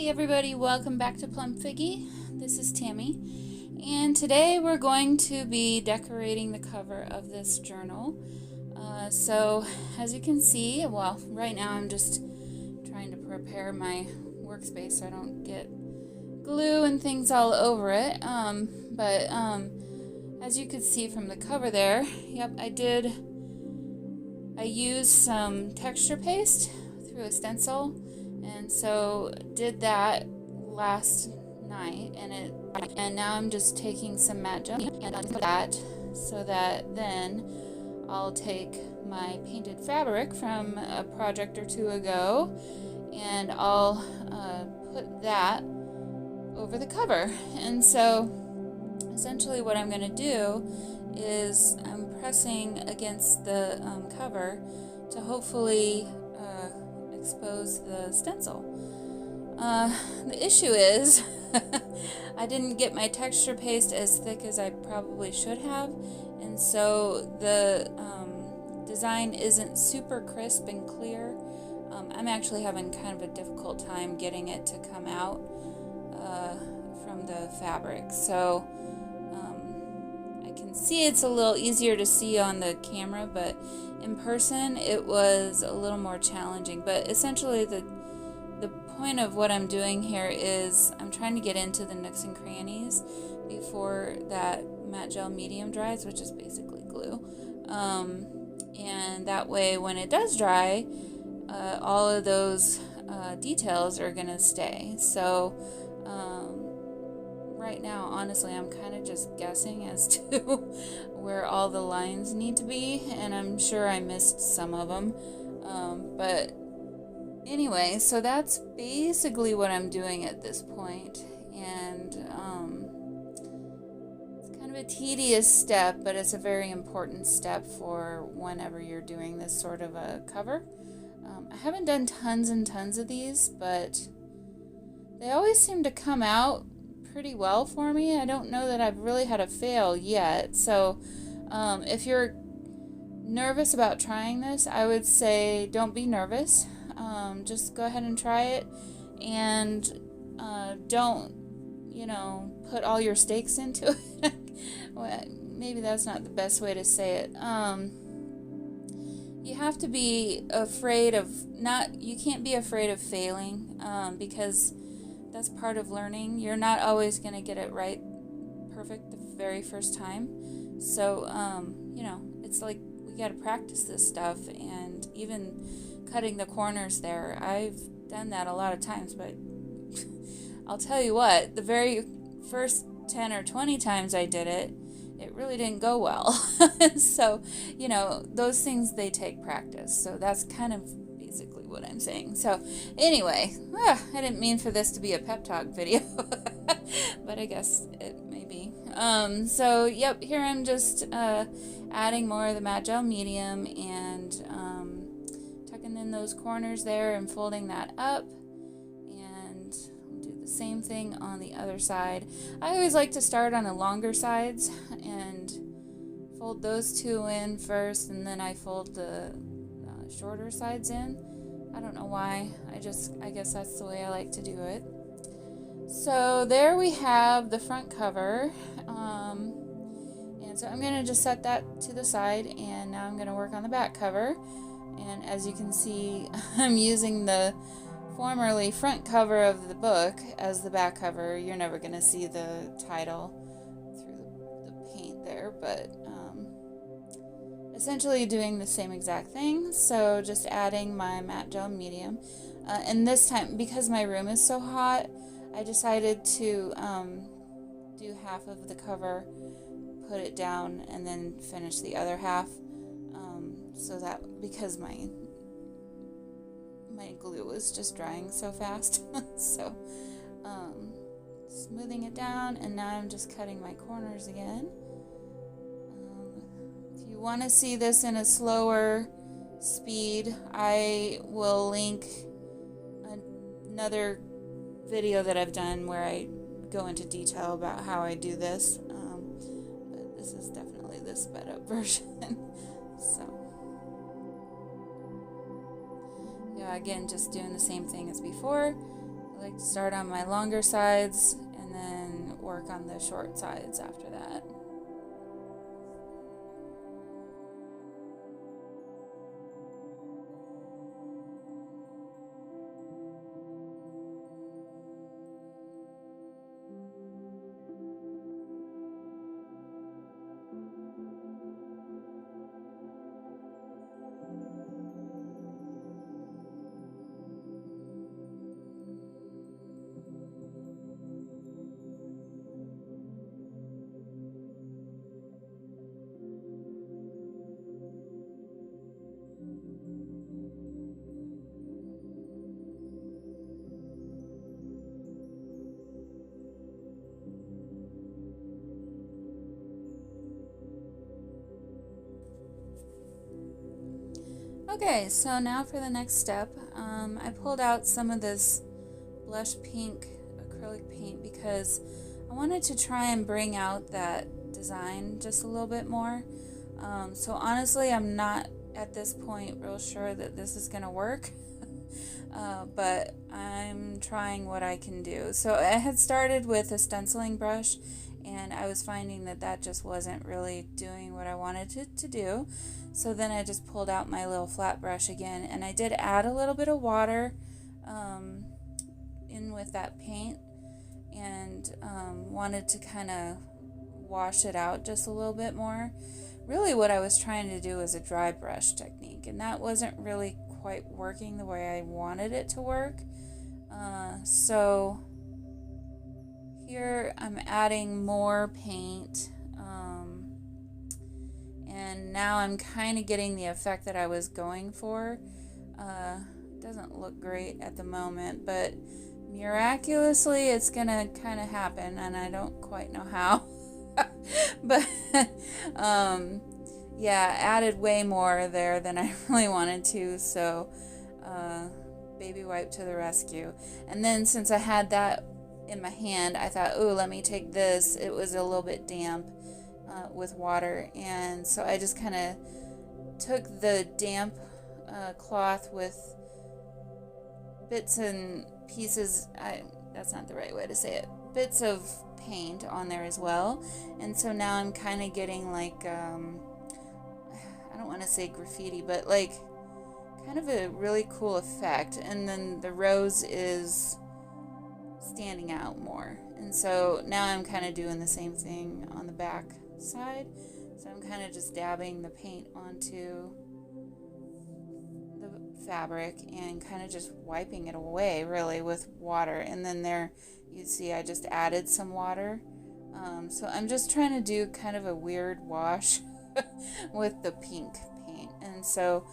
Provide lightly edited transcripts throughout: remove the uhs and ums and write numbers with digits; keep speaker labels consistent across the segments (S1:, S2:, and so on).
S1: Hey everybody, welcome back to Plum Figgy. This is Tammy, and today we're going to be decorating the cover of this journal. So as you can see, well, right now I'm just trying to prepare my workspace so I don't get glue and things all over it. But as you could see from the cover there, yep, I used some texture paste through a stencil. And so did that last night, and now I'm just taking some matte gel and that so that then I'll take my painted fabric from a project or two ago and I'll put that over the cover. And so essentially what I'm going to do is I'm pressing against the cover to hopefully expose the stencil. The issue is I didn't get my texture paste as thick as I probably should have, and so the design isn't super crisp and clear. I'm actually having kind of a difficult time getting it to come out from the fabric, so I can see it's a little easier to see on the camera, but in person it was a little more challenging. But essentially the point of what I'm doing here is I'm trying to get into the nooks and crannies before that matte gel medium dries, which is basically glue, and that way when it does dry, all of those details are gonna stay. So right now, honestly, I'm kind of just guessing as to where all the lines need to be, and I'm sure I missed some of them. But anyway, so that's basically what I'm doing at this point, and it's kind of a tedious step, but it's a very important step for whenever you're doing this sort of a cover. I haven't done tons and tons of these, but they always seem to come out pretty well for me. I don't know that I've really had a fail yet. So if you're nervous about trying this, I would say don't be nervous. Just go ahead and try it, and don't, put all your stakes into it. Well, maybe that's not the best way to say it. You have to be afraid of you can't be afraid of failing, because that's part of learning. You're not always going to get it right perfect the very first time. So, it's like we got to practice this stuff, and even cutting the corners there. I've done that a lot of times, but I'll tell you what, the very first 10 or 20 times I did it, it really didn't go well. So, those things, they take practice. So that's kind of basically what I'm saying. So anyway, I didn't mean for this to be a pep talk video, but I guess it may be. So yep, here I'm just adding more of the matte gel medium and tucking in those corners there and folding that up, and I'll do the same thing on the other side. I always like to start on the longer sides and fold those two in first, and then I fold the shorter sides in. I don't know why. I guess that's the way I like to do it. So there we have the front cover, and so I'm going to just set that to the side, and now I'm going to work on the back cover. And as you can see, I'm using the formerly front cover of the book as the back cover. You're never going to see the title through the paint there, but essentially doing the same exact thing. So just adding my matte gel medium, and this time, because my room is so hot, I decided to do half of the cover, put it down, and then finish the other half, so that because my glue was just drying so fast. So smoothing it down, and now I'm just cutting my corners again. If you want to see this in a slower speed, I will link another video that I've done where I go into detail about how I do this, but this is definitely the sped up version. So yeah, again, just doing the same thing as before. like to start on my longer sides and then work on the short sides after that. Okay, so now for the next step, I pulled out some of this blush pink acrylic paint because I wanted to try and bring out that design just a little bit more. So honestly, I'm not at this point real sure that this is gonna work, but I'm trying what I can do. So I had started with a stenciling brush, and I was finding that that just wasn't really doing what I wanted it to do. So then I just pulled out my little flat brush again, and I did add a little bit of water in with that paint, and wanted to kind of wash it out just a little bit more. Really what I was trying to do was a dry brush technique, and that wasn't really quite working the way I wanted it to work. So here I'm adding more paint, and now I'm kind of getting the effect that I was going for. It doesn't look great at the moment, but miraculously it's gonna kind of happen, and I don't quite know how. But yeah, added way more there than I really wanted to, so baby wipe to the rescue. And then since I had that in my hand, I thought, oh, let me take this. It was a little bit damp with water, and so I just kind of took the damp cloth with bits and pieces, that's not the right way to say it, bits of paint on there as well. And so now I'm kind of getting like, I don't want to say graffiti, but like kind of a really cool effect. And then the rose is standing out more. And so now I'm kind of doing the same thing on the back side. So I'm kind of just dabbing the paint onto the fabric and kind of just wiping it away really with water. And then there you see I just added some water. So I'm just trying to do kind of a weird wash with the pink paint. And so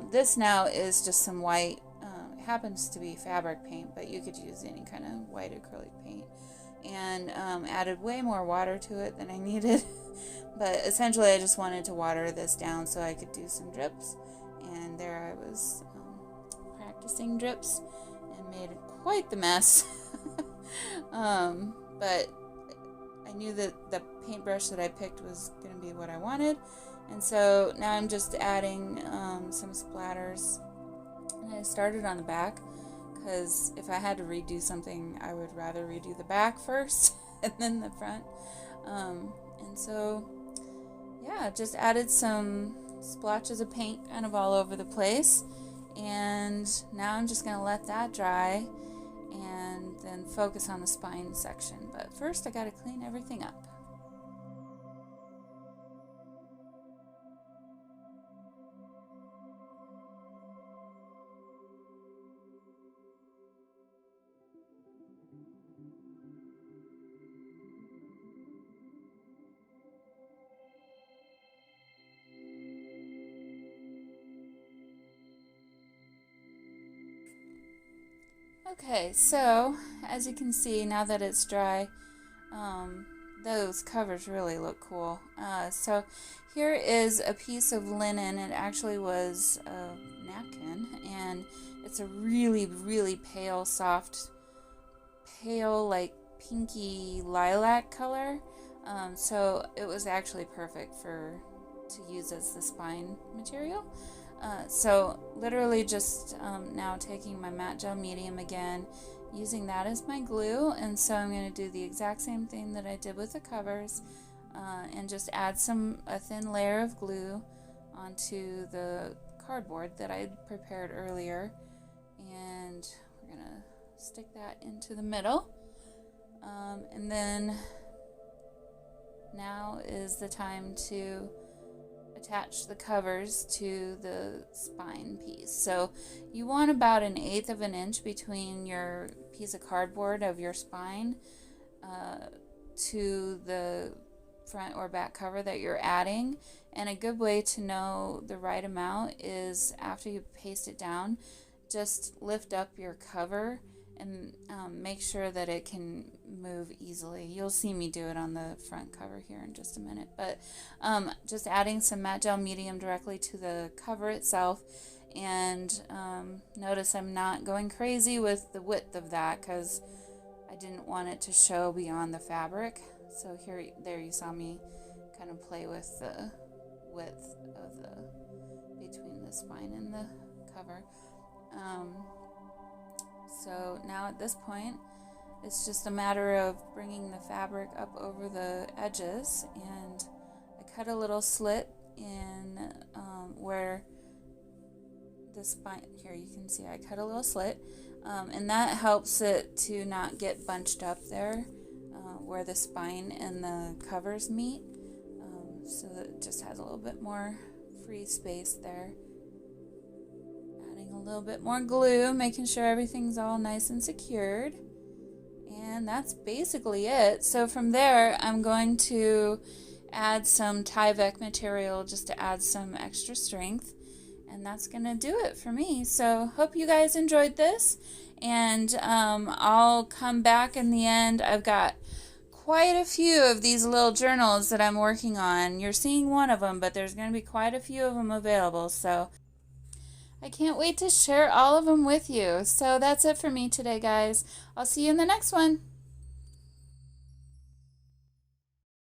S1: this now is just some white, it happens to be fabric paint, but you could use any kind of white acrylic paint. And added way more water to it than I needed. But essentially I just wanted to water this down so I could do some drips. And there I was practicing drips and made quite the mess. But I knew that the paintbrush that I picked was going to be what I wanted. And so now I'm just adding some splatters. And I started on the back because if I had to redo something, I would rather redo the back first and then the front. And so, yeah, just added some splotches of paint kind of all over the place. And now I'm just going to let that dry and then focus on the spine section. But first I got to clean everything up. Okay, so as you can see, now that it's dry, those covers really look cool. So here is a piece of linen. It actually was a napkin, and it's a really, really pale, soft, pale, like pinky lilac color. So it was actually perfect to use as the spine material. So literally just now taking my matte gel medium again, using that as my glue, and so I'm going to do the exact same thing that I did with the covers, and just add a thin layer of glue onto the cardboard that I had prepared earlier, and we're going to stick that into the middle, and then now is the time to attach the covers to the spine piece. So you want about 1/8 of an inch between your piece of cardboard of your spine to the front or back cover that you're adding. And a good way to know the right amount is after you paste it down, just lift up your cover and make sure that it can move easily. You'll see me do it on the front cover here in just a minute, but just adding some matte gel medium directly to the cover itself, and notice I'm not going crazy with the width of that because I didn't want it to show beyond the fabric. So there you saw me kind of play with the width of between the spine and the cover. So now at this point, it's just a matter of bringing the fabric up over the edges, and I cut a little slit in where the spine, here you can see I cut a little slit, and that helps it to not get bunched up there where the spine and the covers meet, so that it just has a little bit more free space there. A little bit more glue, making sure everything's all nice and secured, and that's basically it. So from there I'm going to add some Tyvek material just to add some extra strength, and that's gonna do it for me. So hope you guys enjoyed this, and I'll come back in the end. I've got quite a few of these little journals that I'm working on. You're seeing one of them, but there's gonna be quite a few of them available, so I can't wait to share all of them with you. So that's it for me today, guys. I'll see you in the next one.